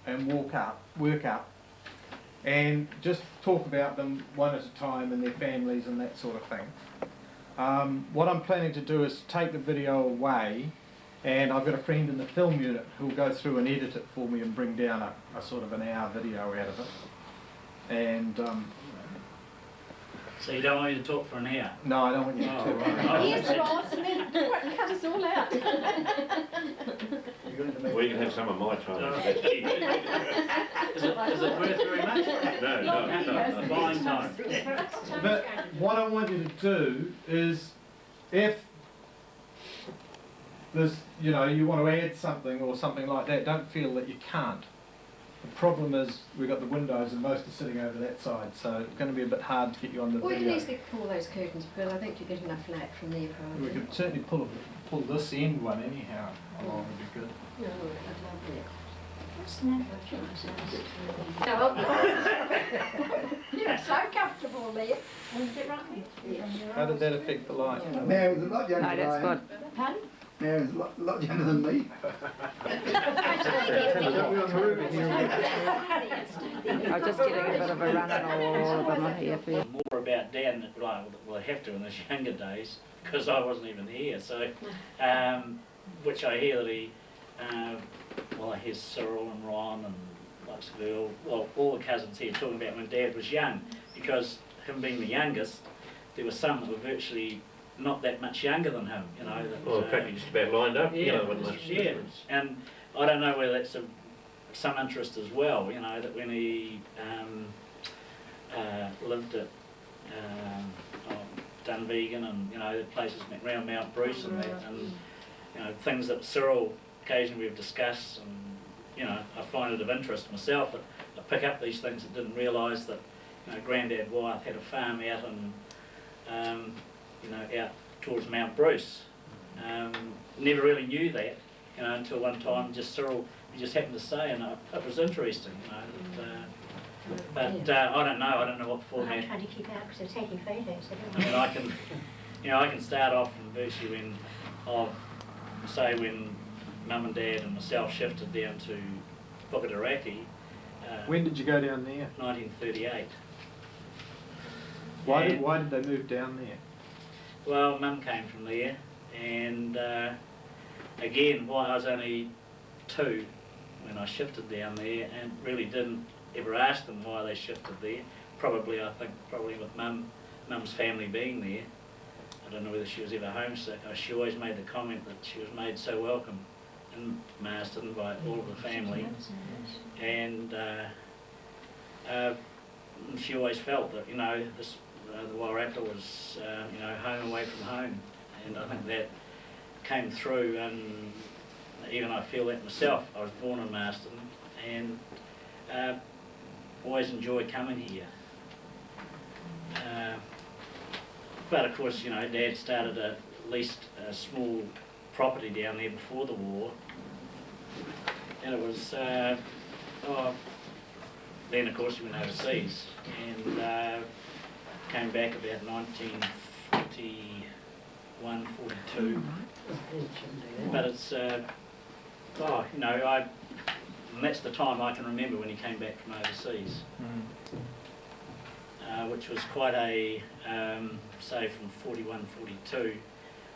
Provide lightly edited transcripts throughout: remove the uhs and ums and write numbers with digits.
And work up, and just talk about them one at a time and their families and that sort of thing. What I'm planning to do is take the video away, and I've got a friend in the film unit who'll go through and edit it for me and bring down a sort of an hour video out of it. And so you don't want me to talk for an hour? no, I don't want you to talk. Right. Yes, boss, and then cut us all out. We can have some of my time. Is it worth very much? No. Fine time. But what I want you to do is, if there's, you know, you want to add something or something like that, don't feel that you can't. The problem is we've got the windows and most are sitting over that side, so it's going to be a bit hard to get you on the Well, you video. can easily pull those curtains because I think you get enough light from there probably. We could certainly pull this end one anyhow along, would be good. No, I'd love that. What's the matter with you? You're so comfortable there. How did that affect the light? Mary's a lot younger No, than I that's am. good. Pardon? Mary's a lot younger than me. I'm just getting a bit of a run on all of them on here for you. More about Dad, well, I have to in his younger days, because I wasn't even here, so, which I hear that he, well, I hear Cyril and Ron and Lux Girl, well, all the cousins here talking about when Dad was young, because him being the youngest, there were some that were virtually not that much younger than him, you know. That, Well, practically just about lined up, you know, wasn't much yeah, difference. and I don't know whether that's some interest as well, you know, that when he lived at Dunvegan and, you know, the places around Mount Bruce and that, and, you know, things that Cyril occasionally we've discussed, and, you know, I find it of interest myself that I pick up these things that didn't realise that, you know, Grandad Wyeth had a farm out in, you know, out towards Mount Bruce. Never really knew that, you know, until one time just Cyril, he just happened to say, and it was interesting, you know. But I don't know what format. I'm trying to keep out because they're taking photos. I mean, I can, you know, I can start off from virtually when, say when Mum and Dad and myself shifted down to Puketeraki. When did you go down there? 1938. Why did they move down there? Well, Mum came from there, and again, I was only 2 when I shifted down there, and really didn't ever ask them why they shifted there. Probably, I think, with Mum's family being there. I don't know whether she was ever homesick. She always made the comment that she was made so welcome in Marston by all of the family, and she always felt that, you know, this. The Wairarapa was, you know, home away from home, and I think that came through, and even I feel that myself. I was born in Marston, and always enjoyed coming here. But of course, you know, Dad started at least a small property down there before the war, and it was, then of course he went overseas, and came back about 1941, 42. But it's, you know, and that's the time I can remember when he came back from overseas, which was quite a, say from 41, 42,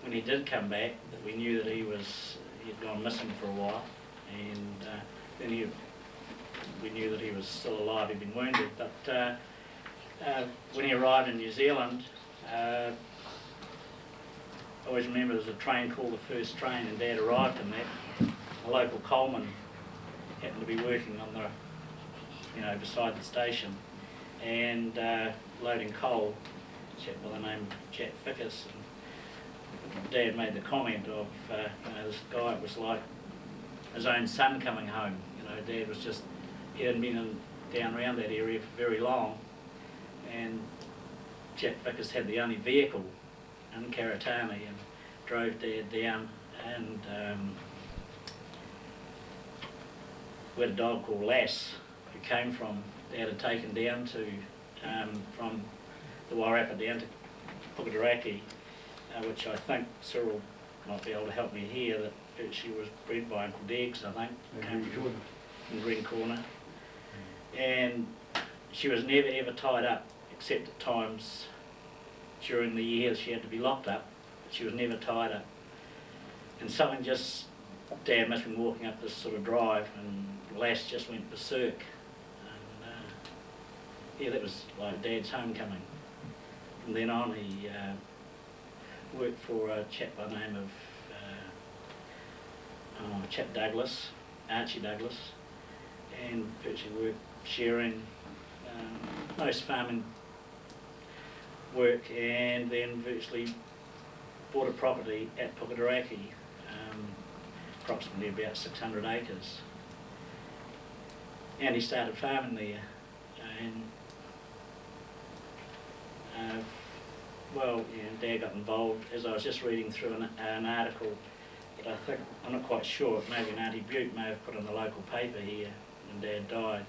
when he did come back, that we knew that he'd gone missing for a while, and then we knew that he was still alive. He'd been wounded, but when he arrived in New Zealand, I always remember there was a train called the first train, and Dad arrived in that. A local coalman happened to be working on the, you know, beside the station, and loading coal, a chap by the name of Jack Fickus. And Dad made the comment of, you know, this guy, it was like his own son coming home. You know, Dad was just, he hadn't been down around that area for very long, and Jack Fickus had the only vehicle in Karatani and drove Dad down, and we had a dog called Lass who came from, Dad had taken down to, from the Wairarapa down to Puketeraki, which I think Cyril might be able to help me here, that she was bred by Uncle Deggs, I think, came from in Green Corner. And she was never ever tied up, except at times during the year she had to be locked up, but she was never tied up. And something just, Dad must have been walking up this sort of drive, and the lass just went berserk. And yeah, that was like Dad's homecoming. From then on he worked for a chap by the name of chap Douglas, Archie Douglas, and virtually worked sharing most farming work, and then virtually bought a property at Puketeraki, approximately about 600 acres. And he started farming there, and well, yeah, Dad got involved, as I was just reading through an article that I think, I'm not quite sure, maybe Auntie Butte may have put in the local paper here when Dad died.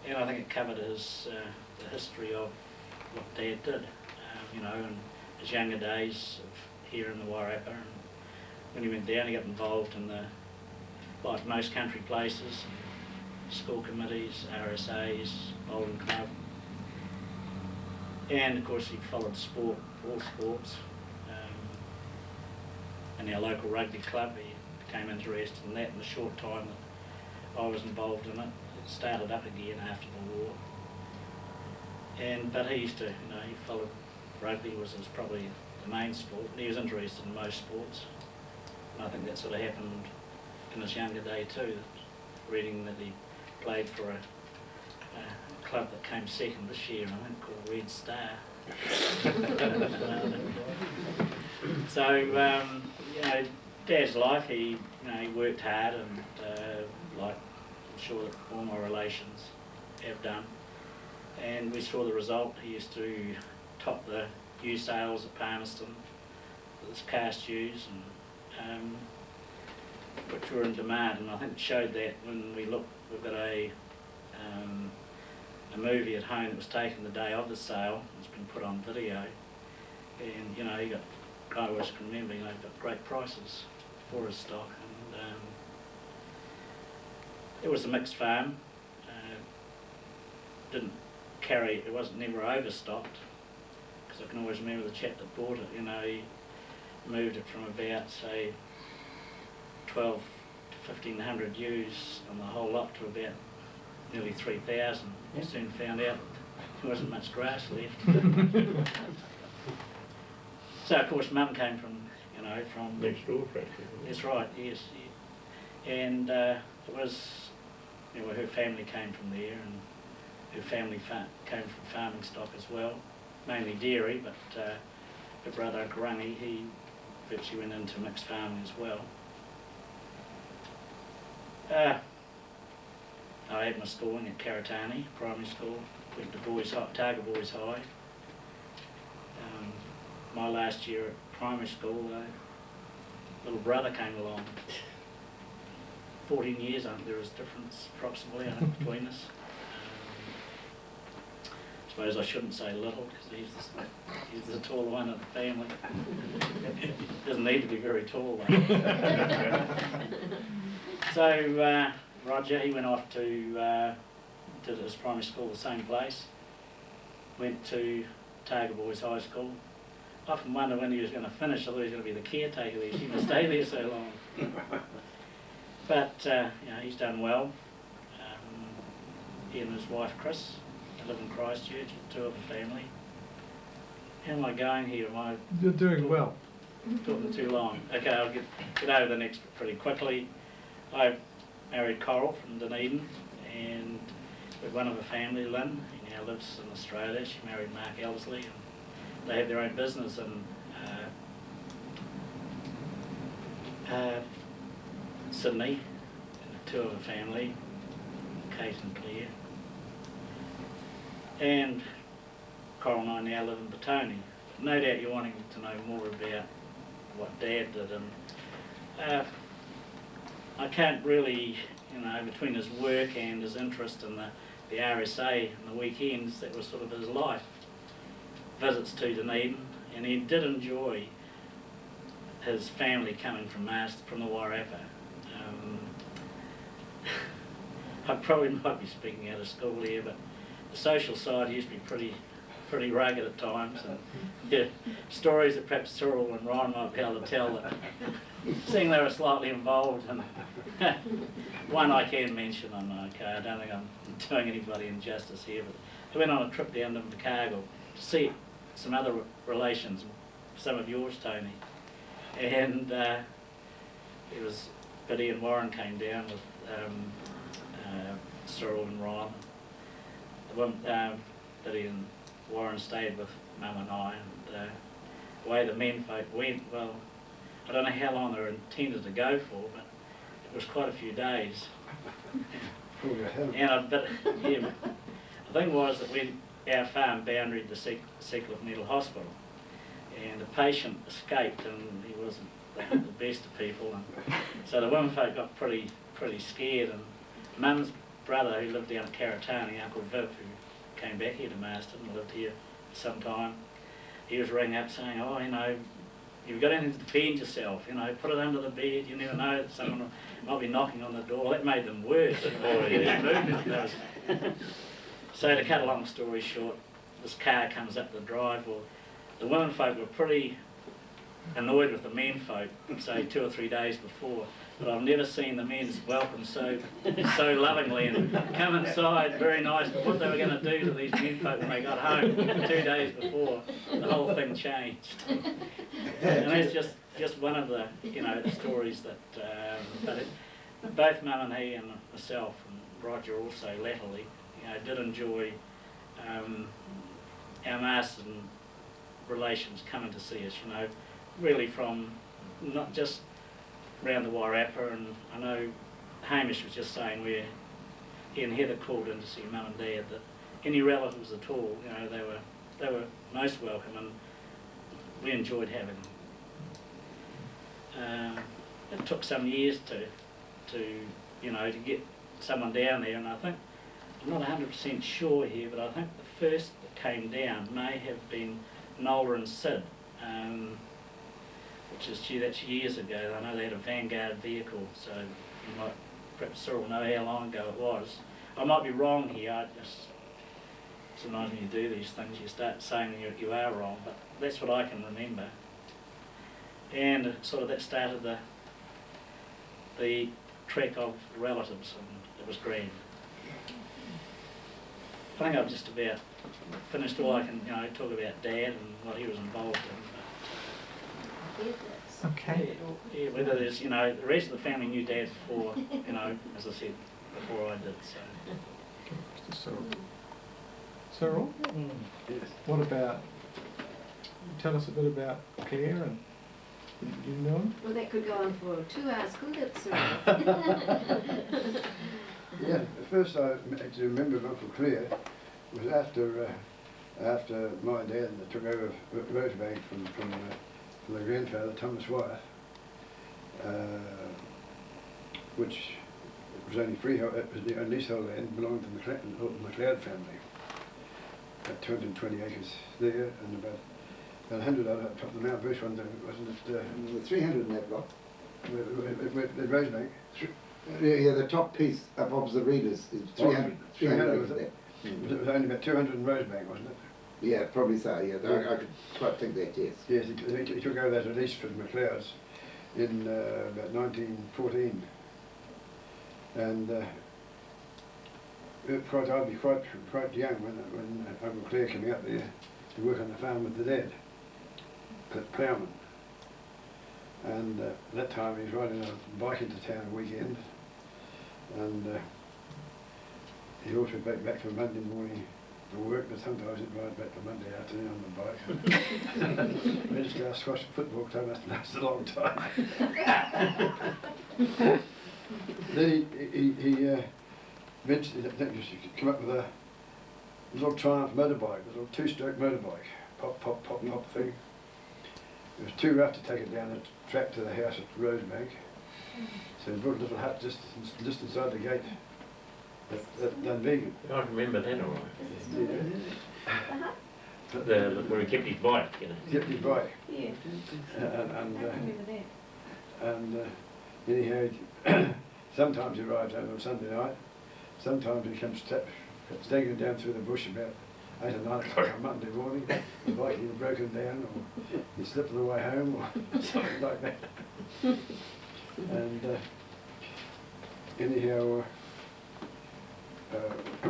And I think it covered his, the history of what Dad did, you know, in his younger days of here in the Wairarapa. And when he went down, he got involved in the, like most country places, school committees, RSAs, bowling club. And of course he followed sport, all sports. In our local rugby club, he became interested in that in the short time that I was involved in it. It started up again after the war. But he used to, you know, he followed rugby was probably the main sport, and he was interested in most sports. And I think that sort of happened in his younger day too, reading that he played for a club that came second this year, I think, called Red Star. So, you know, Dad's life, he worked hard, and like I'm sure that all my relations have done. And we saw the result. He used to top the ewe sales at Palmerston with his cast ewes, and which were in demand. And I think it showed that when we looked, we've got a movie at home that was taken the day of the sale. It's been put on video, and you know, you got, I always can remember, you know, got great prices for his stock. And it was a mixed farm. Didn't carry, it wasn't never overstocked, because I can always remember the chap that bought it. You know, he moved it from about say 12 to 1500 ewes on the whole lot to about nearly 3,000. Yep. Soon found out there wasn't much grass left. So of course Mum came from, you know, from Next door practically. That's right, yes. Yeah. And it was, you know, her family came from there, and her family came from farming stock as well, mainly dairy, but her brother Grungy, he virtually went into mixed farming as well. I had my schooling at Karatani Primary School, went to Targa Boys High. My last year at primary school, little brother came along. 14 years, I think there was a difference approximately, I think, between us. I suppose I shouldn't say little, because he's the taller one of the family. Doesn't need to be very tall though. So Roger, he went off to did his primary school the same place. Went to Targa Boys High School. I often wonder when he was going to finish. I thought he was going to be the caretaker there. He seemed to stay there so long. But you know, he's done well. He and his wife Chris, they live in Christchurch, two of the family. How am I going here? Am I? You're doing well. Talking too long. Okay, I'll get over the next pretty quickly. I married Coral from Dunedin, and with one of her family, Lynn. He now lives in Australia. She married Mark Ellerslie, and they have their own business in Sydney. And two of her family, Kate and Claire. And Coral and I now live in Batoni. No doubt you're wanting to know more about what Dad did, and I can't really, you know, between his work and his interest in the RSA and the weekends, that was sort of his life. Visits to Dunedin, and he did enjoy his family coming from the Wyeth. I probably might be speaking out of school here, but the social side used to be pretty rugged at times, and yeah, stories that perhaps Cyril and Ron might be able to tell that, seeing they were slightly involved, and one I can mention, and okay, I don't think I'm doing anybody injustice here, but I went on a trip down to Macargill to see some other relations, some of yours, Tony, and it was Biddy and Warren came down with Cyril and Ron. Biddy and Warren stayed with Mum and I, and the way the men folk went, well, I don't know how long they were intended to go for, but it was quite a few days. And but yeah, the thing was that when our farm boundaried the Seacliff Needle Hospital, and the patient escaped, and he wasn't the best of people, and so the women folk got pretty scared, and Mum's brother, who lived down at Karatani, Uncle Viv, who came back here to Marston and lived here for some time, he was ringing up saying, oh, you know, you've got anything to defend yourself, you know, put it under the bed, you never know, someone might be knocking on the door. That made them worse. So to cut a long story short, this car comes up the drive. Well, the women folk were pretty annoyed with the men folk, say 2 or 3 days before, but I've never seen the men welcome so lovingly and come inside, very nice. But what they were going to do to these men folk when they got home 2 days before, the whole thing changed. And that's just one of the stories that. But both Mum and he and myself and Roger also latterly, did enjoy our Marston relations coming to see us. Really from not just around the Wairarapa, and I know Hamish was just saying where he and Heather called in to see Mum and Dad, that any relatives at all, they were most welcome, and we enjoyed having them. It took some years to get someone down there, and I think, I'm not 100% sure here, but I think the first that came down may have been Nola and Sid, that's years ago. I know they had a Vanguard vehicle, so you might perhaps Cyril know how long ago it was. I might be wrong here. Sometimes when you do these things, you start saying you are wrong, but that's what I can remember. And sort of that started the trek of relatives, and it was grand. I think I've just about finished all I can, talk about Dad and what he was involved in. Okay. Yeah, whether there's, the rest of the family knew Dad before, as I said, before I did, so. Mr. Cyril? Yes. What about, tell us a bit about Claire, and you know him? Well, that could go on for 2 hours, couldn't it, sir? Yeah, the first I actually remember of Uncle Claire was after my dad took over Rosebank from their grandfather, Thomas Wyeth, which was only freehold, it was the leasehold land, belonged to the McLeod family. About 220 acres there, and about 100 up top of the Mount Bruce one, wasn't it? 300 in that block. At Rosebank. Yeah, the top piece up opposite the readers is 300. 300 was it? It was only about 200 in Rosebank, wasn't it? Yeah, probably so, yeah. I could quite think that, yes. Yes, he took over that lease from the McLeods in about 1914. And I'd be quite young when Uncle Claire came out there to work on the farm with the dad, ploughman. And at that time he was riding a bike into town a weekend, and he also back for Monday morning for work, but sometimes he'd ride back for Monday afternoon on the bike. We just go squash football, so it must last a long time. Then he eventually come up with a little Triumph motorbike, a little 2-stroke motorbike, pop, pop, pop, pop thing. It was too rough to take it down the track to the house at Rosebank, so he built a little hut just inside the gate at Dunvegan. I remember that all right. Where he kept his bike, you know. kept his bike. Yeah. And, I remember that. anyhow, sometimes he arrives home on Sunday night. Sometimes he comes staggering down through the bush about 8 or 9 o'clock on Monday morning. The bike either broken down or he slipped on the way home or something like that. And anyhow,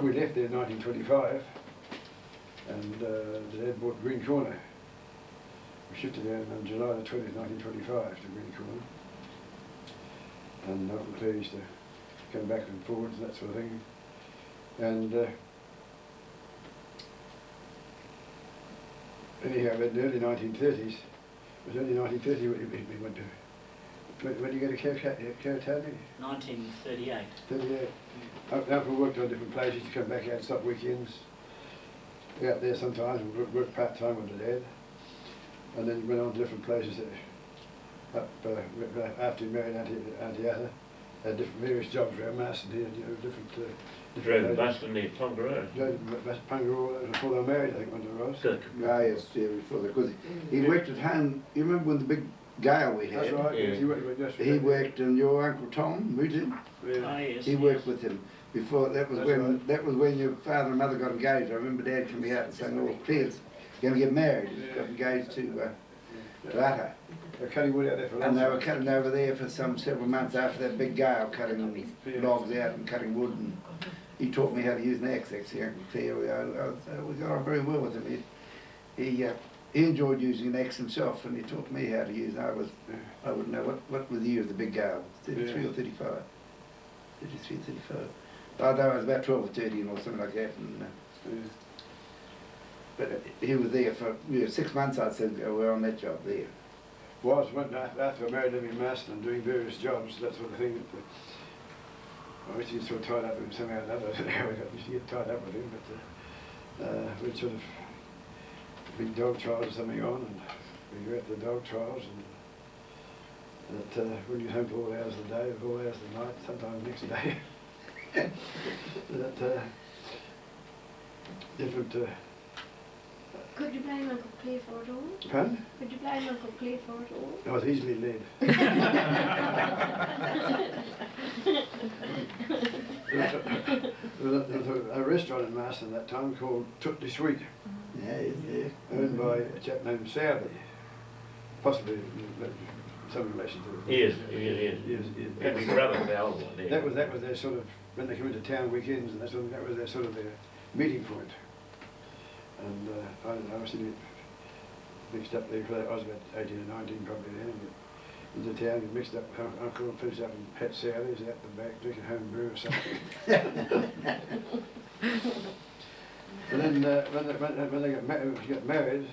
we left there in 1925 and the dad bought Green Corner. We shifted down on July the 20th, 1925 to Green Corner. And Uncle Claire used to come back and forwards and that sort of thing. And anyhow, in the early 1930s, it was only 1930 we went to, when did you go to Carotani? 1938. 38. Uncle worked on different places to come back out, stop weekends, out there sometimes, and work part-time with the dad. And then he went on to different places after he married Auntie Atta, had different various jobs around Marston here, you know, different Drove the bus in the Tongaroo. Pungaroo, before they were married, I think, when they was. Ah, yes, yeah, before that, because he worked at home. You remember when the big gale we had? That's right, Yeah. yes, He worked, and your Uncle Tom, Mutu, Oh, yes. he worked with him. Before that was That's when right. that was when your father and mother got engaged. I remember Dad coming out and saying, "Oh, Claire's going to get married." He got engaged to Atta. They're cutting wood out there for And they were lunch. cutting over there for several months after that big gale, cutting logs out and cutting wood. And he taught me how to use an axe, actually, Uncle Claire. We got on very well with him. He enjoyed using an axe himself, and he taught me how to use it. I wouldn't know what was the year of the big gale, 33 or 35? 33, 35. I know I was about 12 or 13 or something like that. And, but he was there for 6 months, I'd say, we were on that job there. Went after I married him in Marston and doing various jobs, that sort of thing. I wish he'd sort of tied up with him somehow or another. I don't know how we got to get tied up with him, but we'd sort of big dog trials or something on, and we were at the dog trials, and that when you home for all hours of the day, all hours of the night, sometimes the next day. that different. Could you blame Uncle Claire for it all? Pardon? Could you blame Uncle Claire for it all? I was easily led. There was a restaurant in Marston at that time called Toot de Sweet, Yeah. owned by a chap named Southey, possibly some relation to it. Yes. Yes. And his brother, the old one there. That was their sort of, when they come into town weekends and that sort of, that was their sort of their meeting point. And I don't know, I was mixed up there, I was about 18 or 19 probably then, but into town, and mixed up, Uncle and finished up in Pat Southey's out the back, drinking home brew or something. And then when they got married,